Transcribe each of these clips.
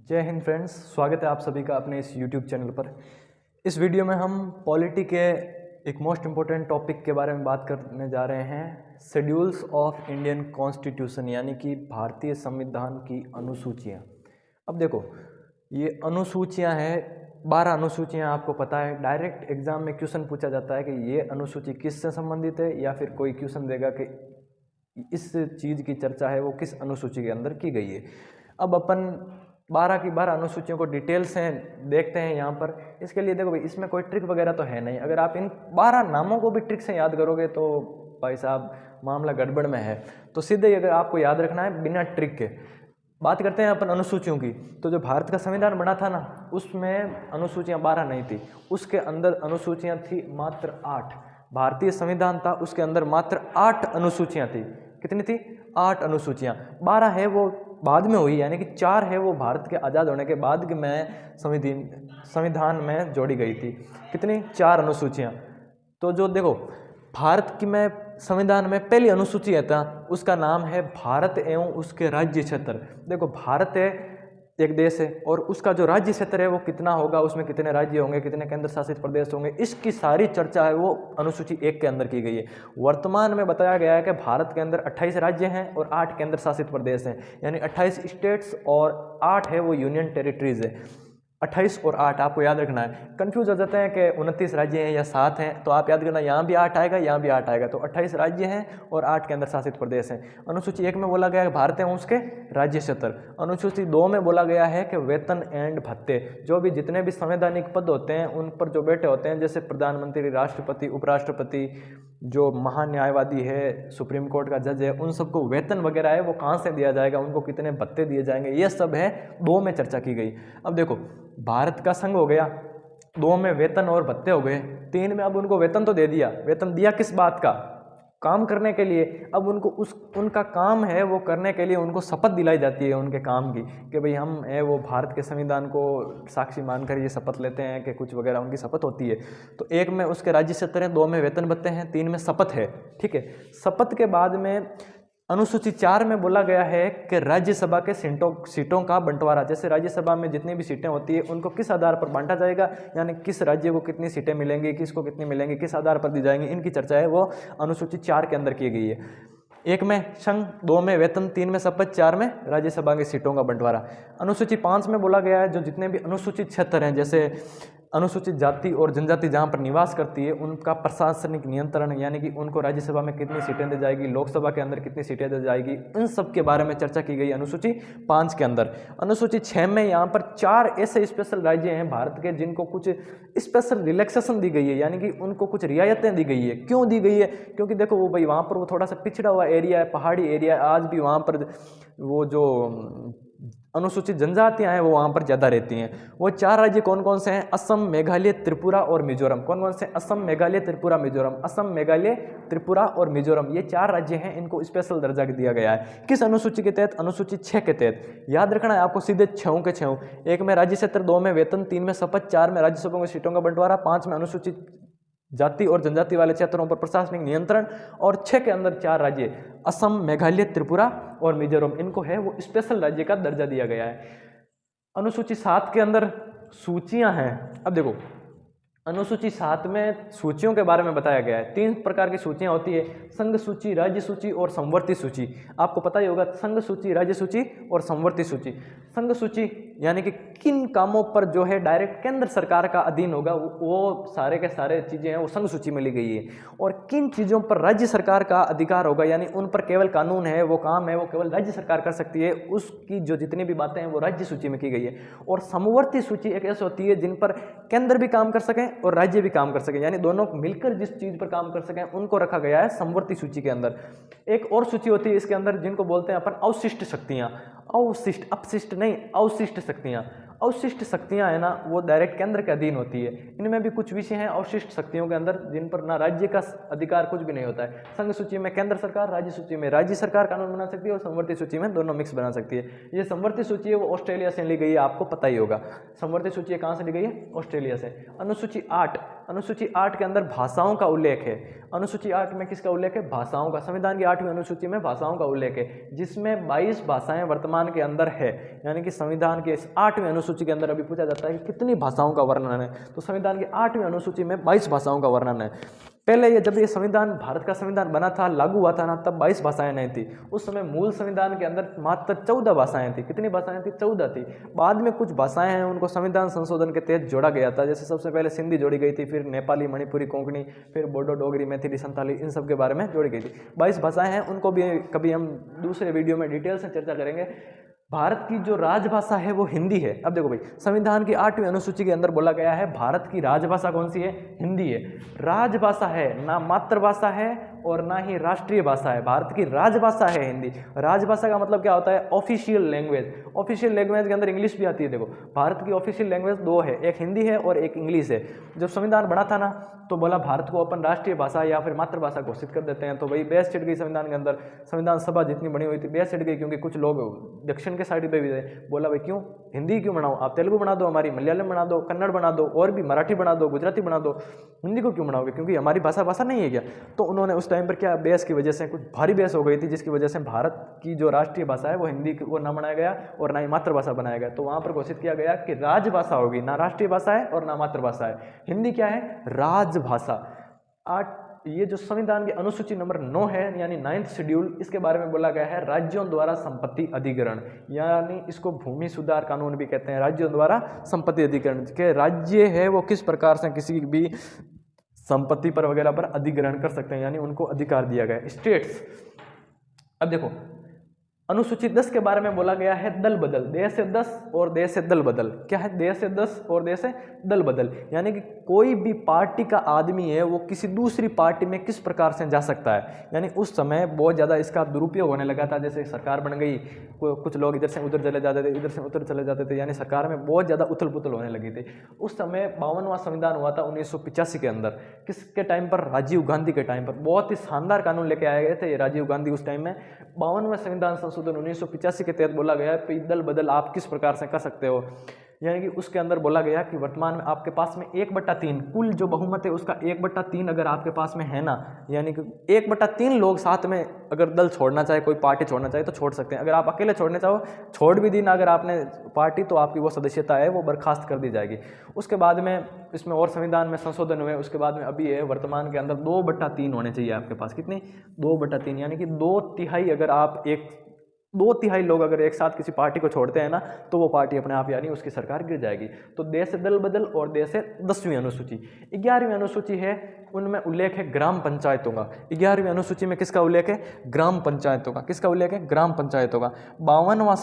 जय हिंद फ्रेंड्स, स्वागत है आप सभी का अपने इस यूट्यूब चैनल पर। इस वीडियो में हम पॉलिटी के एक मोस्ट इम्पोर्टेंट टॉपिक के बारे में बात करने जा रहे हैं, शेड्यूल्स ऑफ इंडियन कॉन्स्टिट्यूशन, यानी कि भारतीय संविधान की अनुसूचियाँ। अब देखो, ये अनुसूचियाँ हैं, 12 अनुसूचियाँ आपको पता है। डायरेक्ट एग्जाम में क्वेश्चन पूछा जाता है कि ये अनुसूची किससे संबंधित है, या फिर कोई क्वेश्चन देगा कि इस चीज़ की चर्चा है वो किस अनुसूची के अंदर की गई है। अब अपन 12 की 12 अनुसूचियों को डिटेल से देखते हैं यहाँ पर। इसके लिए देखो भाई, इसमें कोई ट्रिक वगैरह तो है नहीं। अगर आप इन 12 नामों को भी ट्रिक से याद करोगे तो भाई साहब मामला गड़बड़ में है। तो सीधे अगर आपको याद रखना है बिना ट्रिक के। बात करते हैं अपन अनुसूचियों की। तो जो भारत का संविधान बना था ना, उसमें अनुसूचियाँ 12 नहीं थी, उसके अंदर अनुसूचियाँ थी मात्र 8। भारतीय संविधान था, उसके अंदर मात्र 8 अनुसूचियाँ थी। कितनी थी? 8 अनुसूचियाँ। 12 है वो बाद में हुई, यानी कि 4 है वो भारत के आज़ाद होने के बाद में संविधान में जोड़ी गई थी। कितनी? 4 अनुसूचियाँ। तो जो देखो, भारत की में संविधान में पहली अनुसूची है था, उसका नाम है भारत एवं उसके राज्य क्षेत्र। देखो, भारत है एक देश है, और उसका जो राज्य क्षेत्र है वो कितना होगा, उसमें कितने राज्य होंगे, कितने केंद्र शासित प्रदेश होंगे, इसकी सारी चर्चा है वो अनुसूची 1 के अंदर की गई है। वर्तमान में बताया गया है कि भारत के अंदर 28 राज्य हैं और 8 केंद्र शासित प्रदेश हैं, यानी 28 स्टेट्स और 8 है वो यूनियन टेरिटरीज है। 28 और 8 आपको याद रखना है। कंफ्यूज हो जाते हैं कि 29 राज्य हैं या 7 हैं, तो आप याद करना, यहाँ भी 8 आएगा, यहाँ भी 8 आएगा। तो 28 राज्य हैं और 8 केंद्र शासित प्रदेश हैं। अनुसूची 1 में बोला गया है भारत एवं उसके राज्य क्षेत्र। अनुसूची 2 में बोला गया है कि वेतन एंड भत्ते, जो भी जितने भी संवैधानिक पद होते हैं उन पर जो बैठे होते हैं, जैसे प्रधानमंत्री, राष्ट्रपति, उपराष्ट्रपति, जो महान्यायवादी है, सुप्रीम कोर्ट का जज है, उन सबको वेतन वगैरह है वो कहाँ से दिया जाएगा, उनको कितने भत्ते दिए जाएंगे, ये सब है 2 में चर्चा की गई। अब देखो, भारत का संघ हो गया, 2 में वेतन और भत्ते हो गए, 3 में अब उनको वेतन तो दे दिया। वेतन दिया किस बात का? काम करने के लिए। अब उनको उनका काम है वो करने के लिए उनको शपथ दिलाई जाती है उनके काम की, कि भाई हम है वो भारत के संविधान को साक्षी मानकर ये शपथ लेते हैं कि कुछ वगैरह उनकी शपथ होती है। तो 1 में उसके राज्य क्षेत्र हैं, 2 में वेतन भत्ते हैं, 3 में शपथ है। ठीक है। शपथ के बाद में अनुसूची 4 में बोला गया है कि राज्यसभा के सीटों का बंटवारा, जैसे राज्यसभा में जितनी भी सीटें होती है उनको किस आधार पर बांटा जाएगा, यानी किस राज्य को कितनी सीटें मिलेंगी, किसको कितनी मिलेंगी, किस आधार पर दी जाएंगी, इनकी चर्चा है वो अनुसूची 4 के अंदर की गई है। 1 में संघ, 2 में वेतन, 3 में शपथ, 4 में राज्यसभा की सीटों का बंटवारा। अनुसूची 5 में बोला गया है जो जितने भी अनुसूचित क्षेत्र हैं, जैसे अनुसूचित जाति और जनजाति जहाँ पर निवास करती है, उनका प्रशासनिक नियंत्रण, यानी कि उनको राज्यसभा में कितनी सीटें दी जाएगी, लोकसभा के अंदर कितनी सीटें दी जाएगी, इन सब के बारे में चर्चा की गई अनुसूची 5 के अंदर। अनुसूची 6 में यहाँ पर 4 ऐसे स्पेशल राज्य हैं भारत के जिनको कुछ स्पेशल रिलैक्सेशन दी गई है, यानी कि उनको कुछ रियायतें दी गई है। क्यों दी गई है? क्योंकि देखो वो भाई वहाँ पर वो थोड़ा सा पिछड़ा हुआ एरिया है, पहाड़ी एरिया है, आज भी वहाँ पर वो जो अनुसूचित जनजातियां हैं वो वहाँ पर ज़्यादा रहती हैं। वो 4 राज्य कौन कौन से हैं? असम, मेघालय, त्रिपुरा और मिजोरम। कौन कौन से? असम, मेघालय, त्रिपुरा, मिजोरम। असम, मेघालय, त्रिपुरा और मिजोरम, ये 4 राज्य हैं, इनको स्पेशल दर्जा दिया गया है। किस अनुसूची के तहत? अनुसूची 6 के तहत। याद रखना है आपको, सीधे 6 के 6। 1 में राज्य क्षेत्र, 2 में वेतन, 3 में शपथ, 4 में राज्यसभा की सीटों का बंटवारा, 5 में अनुसूचित जाति और जनजाति वाले क्षेत्रों पर प्रशासनिक नियंत्रण, और 6 के अंदर 4 राज्य, असम, मेघालय, त्रिपुरा और मिजोरम, इनको है वो स्पेशल राज्य का दर्जा दिया गया है। अनुसूची 7 के अंदर सूचियां हैं। अब देखो, अनुसूची 7 में सूचियों के बारे में बताया गया है। 3 प्रकार की सूचियां होती है, संघ सूची, राज्य सूची और समवर्ती सूची। आपको पता ही होगा, संघ सूची, राज्य सूची और समवर्ती सूची। संघ सूची यानी कि किन कामों पर जो है डायरेक्ट केंद्र सरकार का अधीन होगा, वो सारे के सारे चीज़ें हैं वो संघ सूची में ली गई है। और किन चीज़ों पर राज्य सरकार का अधिकार होगा, यानी उन पर केवल कानून है, वो काम है वो केवल राज्य सरकार कर सकती है, उसकी जो जितनी भी बातें हैं वो राज्य सूची में की गई है। और समवर्ती सूची एक ऐसी होती है जिन पर केंद्र भी काम कर सकें और राज्य भी काम कर सकें, यानी दोनों मिलकर जिस चीज़ पर काम कर सकें उनको रखा गया है समवर्ती सूची के अंदर। एक और सूची होती है इसके अंदर जिनको बोलते हैं अपन अवशिष्ट शक्तियाँ। अवशिष्ट, अपशिष्ट नहीं, अवशिष्ट शक्तियाँ। अवशिष्ट शक्तियाँ है ना, वो डायरेक्ट केंद्र के अधीन होती है। इनमें भी कुछ विषय हैं अवशिष्ट शक्तियों के अंदर जिन पर ना राज्य का अधिकार कुछ भी नहीं होता है। संघ सूची में केंद्र सरकार, राज्य सूची में राज्य सरकार कानून बना सकती है, और समवर्ती सूची में दोनों मिक्स बना सकती है। ये समवर्ती सूची है वो ऑस्ट्रेलिया से ली गई है, आपको पता ही होगा। समवर्ती सूची कहाँ से ली गई है? ऑस्ट्रेलिया से। अनुसूची 8 अनुसूची 8 के अंदर भाषाओं का उल्लेख है। अनुसूची 8 में किसका उल्लेख है? भाषाओं का। संविधान की 8वीं अनुसूची में भाषाओं का उल्लेख है, जिसमें 22 भाषाएं वर्तमान के अंदर है। यानी कि संविधान के इस 8वीं अनुसूची के अंदर अभी पूछा जाता है कि कितनी भाषाओं का वर्णन है, तो संविधान की 8वीं अनुसूची में 22 भाषाओं का वर्णन है। पहले ये जब ये संविधान, भारत का संविधान बना था, लागू हुआ था ना, तब 22 भाषाएं नहीं थी। उस समय मूल संविधान के अंदर मात्र 14 भाषाएं थी। कितनी भाषाएं थी? 14 थी। बाद में कुछ भाषाएं हैं उनको संविधान संशोधन के तहत जोड़ा गया था। जैसे सबसे पहले सिंधी जोड़ी गई थी, फिर नेपाली, मणिपुरी, कोंकणी, फिर बोडो, डोगरी, मैथिली, संथाली, इन सब के बारे में जोड़ी गई थी। 22 भाषाएं हैं, उनको भी कभी हम दूसरे वीडियो में डिटेल से चर्चा करेंगे। भारत की जो राजभाषा है वो हिंदी है। अब देखो भाई, संविधान की 8वीं अनुसूची के अंदर बोला गया है भारत की राजभाषा कौन सी है? हिंदी है। राजभाषा है, ना मातृभाषा है और ना ही राष्ट्रीय भाषा है। भारत की राजभाषा है हिंदी। राजभाषा का मतलब क्या होता है? Official language. ऑफिशियल लैंग्वेज के अंदर इंग्लिश भी आती है। देखो, भारत की ऑफिशियल लैंग्वेज 2 है, एक हिंदी है और एक इंग्लिश है। जब संविधान बना था ना, तो बोला भारत को अपन राष्ट्रीय भाषा या फिर मातृभाषा घोषित कर देते हैं। तो भाई बहस छिड़ गई संविधान के अंदर। संविधान सभा जितनी बनी हुई थी, बहस छिड़ गई, क्योंकि कुछ लोग दक्षिण के साइड पे भी थे। बोला भाई क्यों हिंदी क्यों बनाओ, आप तेलुगु बना दो, हमारी मलयालम बना दो, कन्नड़ बना दो, और भी मराठी बना दो, गुजराती बना दो, हिंदी को क्यों बनाओगे, क्योंकि हमारी भाषा नहीं है क्या? तो उन्होंने उस टाइम पर क्या, बहस की वजह से कुछ भारी बहस हो गई थी, जिसकी वजह से भारत की जो राष्ट्रीय भाषा है वो हिंदी को ना बनाया गया और ना ही मातृभाषा बनाया गया। तो वहां पर घोषित किया गया कि राजभाषा होगी, ना राष्ट्रीय भाषा है और ना मातृभाषा है। हिंदी क्या है? राजभाषा। ये जो संविधान की अनुसूची नंबर 9 है, यानी 9th शेड्यूल, इसके बारे में बोला गया है राज्यों द्वारा संपत्ति अधिग्रहण, यानी इसको भूमि सुधार कानून भी कहते हैं। राज्यों द्वारा संपत्ति अधिग्रहण के राज्य है वो किस प्रकार से किसी भी संपत्ति पर वगैरह पर अधिग्रहण कर सकते हैं, यानी उनको अधिकार दिया गया है। स्टेट्स। अब देखो, अनुसूची 10 के बारे में बोला गया है दल बदल, देश से 10 और देश से दल बदल। क्या है? देश से 10 और देश से दल बदल, यानी कि कोई भी पार्टी का आदमी है वो किसी दूसरी पार्टी में किस प्रकार से जा सकता है। यानी उस समय बहुत ज़्यादा इसका दुरुपयोग होने लगा था। जैसे सरकार बन गई, कुछ लोग इधर से उधर चले जाते थे, इधर से उधर चले जाते थे, यानी सरकार में बहुत ज़्यादा उथल पुथल होने लगी थी। उस समय 52वां संविधान हुआ था 1985 के अंदर। किसके टाइम पर? राजीव गांधी के टाइम पर। बहुत ही शानदार कानून लेके आए गए थे ये राजीव गांधी उस टाइम में। 52वां संविधान संशोधन 1985 के तहत बोला गया है दल बदल आप किस प्रकार से कर सकते हो। यानी कि उसके अंदर बोला गया कि वर्तमान में आपके पास में 1/3 कुल जो बहुमत है उसका 1/3 अगर आपके पास में है ना, यानी कि 1/3 लोग साथ में अगर दल छोड़ना चाहे, कोई पार्टी छोड़ना चाहे तो छोड़ सकते हैं। अगर आप अकेले छोड़ने चाहो, छोड़ भी दी ना अगर आपने पार्टी, तो आपकी वो सदस्यता है वो बर्खास्त कर दी जाएगी। उसके बाद में इसमें और संविधान में संशोधन हुए। उसके बाद में अभी है वर्तमान के अंदर 2/3 होने चाहिए आपके पास। कितनी? 2/3, यानी कि 2/3 अगर आप 2/3 लोग अगर एक साथ किसी पार्टी को छोड़ते हैं ना, तो वो पार्टी अपने आप, यानी उसकी सरकार गिर जाएगी। तो देश से दल बदल और देश से 10वीं अनुसूची। 11वीं अनुसूची है, उनमें उल्लेख है ग्राम पंचायतों का। 11वीं अनुसूची में किसका उल्लेख है? ग्राम पंचायतों का। किसका उल्लेख है? ग्राम पंचायतों का। 73वां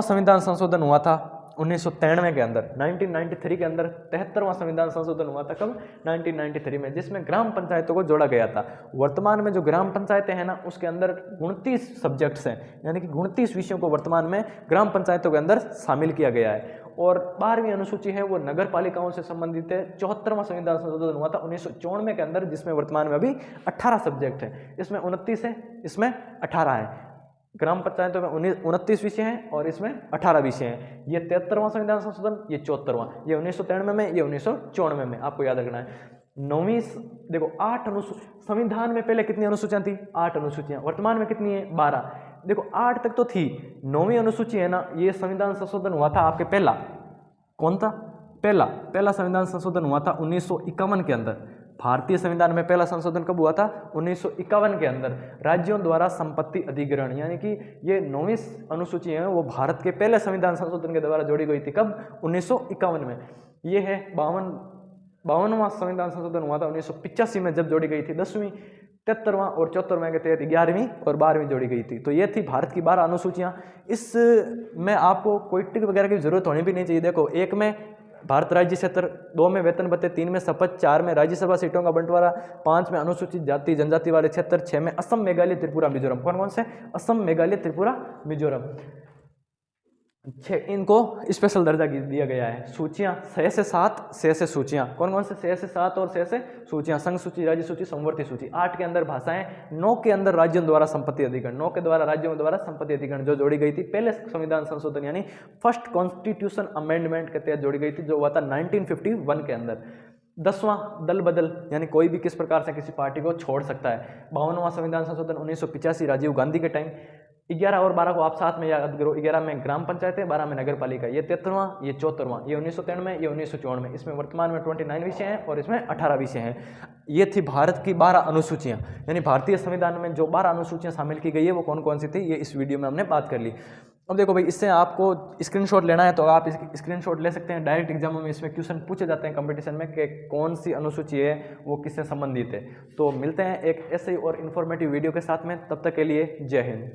संविधान संशोधन हुआ था 1993 के अंदर। 1993 के अंदर 73वां संविधान संशोधन हुआ था। कब? 1993 में, जिसमें ग्राम पंचायतों को जोड़ा गया था। वर्तमान में जो ग्राम पंचायतें हैं ना, उसके अंदर 29 सब्जेक्ट्स हैं, यानी कि 29 विषयों को वर्तमान में ग्राम पंचायतों के अंदर शामिल किया गया है। और 12वीं अनुसूची है वो नगर पालिकाओं से संबंधित है। 74वां संविधान संशोधन हुआ था 1994 के अंदर, जिसमें वर्तमान में अभी 18 सब्जेक्ट हैं। इसमें 29 है, इसमें 18 है। ग्राम पंचायतों में 29 विषय हैं और इसमें 18 विषय हैं। ये 73वां संविधान संशोधन, ये 74वां, ये 1993 में, ये 1994 में, आपको याद रखना है। 9वीं, देखो 8 अनुसूची संविधान में पहले कितनी अनुसूचियां थी? 8 अनुसूचियां। वर्तमान में कितनी है? 12। देखो 8 तक तो थी। 9वीं अनुसूची है ना, ये संविधान संशोधन हुआ था आपके पहला। कौन था? पहला संविधान संशोधन हुआ था 1951 के अंदर। भारतीय संविधान में पहला संशोधन कब हुआ था? 1951 के अंदर। राज्यों द्वारा संपत्ति अधिग्रहण, यानी कि ये 9वीं अनुसूची है वो भारत के पहले संविधान संशोधन के द्वारा जोड़ी गई थी। कब? 1951 में। ये है 52वां संविधान संशोधन हुआ था 1985 में, जब जोड़ी गई थी 10वीं। 73वां और 74वें के तहत 11वीं और 12वीं जोड़ी गई थी। तो ये थी भारत की 12 अनुसूचियां। इस में आपको कोई टिक वगैरह की जरूरत होनी भी नहीं चाहिए। देखो, 1 में भारत राज्य क्षेत्र, 2 में वेतन भत्ते, 3 में शपथ, 4 में राज्यसभा सीटों का बंटवारा, 5 में अनुसूचित जाति जनजाति वाले क्षेत्र, 6 में असम, मेघालय, त्रिपुरा, मिजोरम। कौन कौन से? असम, मेघालय, त्रिपुरा, मिजोरम। इनको स्पेशल दर्जा दिया गया है। सूचियाँ 6 से 7, 6 से सूचियाँ कौन कौन से 6 से 7 और 6 से सूचियाँ, संघ सूची, राज्य सूची, समवर्ती सूची। 8 के अंदर भाषाएं, 9 के अंदर राज्यों द्वारा संपत्ति अधिग्रहण, 9 के द्वारा राज्यों द्वारा संपत्ति अधिग्रहण जो जोड़ी गई थी पहले संविधान संशोधन यानी फर्स्ट कॉन्स्टिट्यूशन अमेंडमेंट के तहत जोड़ी गई थी, जो हुआ था 1951 के अंदर। 10वां दल बदल यानी कोई भी किस प्रकार से किसी पार्टी को छोड़ सकता है। 52वां संविधान संशोधन 1985 राजीव गांधी के टाइम। 11 और 12 को आप साथ में याद करो, 11 में ग्राम पंचायत है, 12 में नगर पालिका। ये 73वां, ये 74वां, ये 1993 में, ये 1954 में। इसमें वर्तमान में 29 विषय हैं और इसमें 18 विषय हैं। ये थी भारत की 12 अनुसूचियाँ, यानी भारतीय संविधान में जो 12 अनुसूचियाँ शामिल की गई है वो कौन कौन सी थी, ये इस वीडियो में हमने बात कर ली। अब देखो भाई, इससे आपको स्क्रीनशॉट लेना है तो आप स्क्रीनशॉट ले सकते हैं। डायरेक्ट एग्जामों में इसमें क्वेश्चन पूछे जाते हैं कंपटीशन में कि कौन सी अनुसूची है वो किससे संबंधित है। तो मिलते हैं एक ऐसे और इन्फॉर्मेटिव वीडियो के साथ में, तब तक के लिए जय हिंद।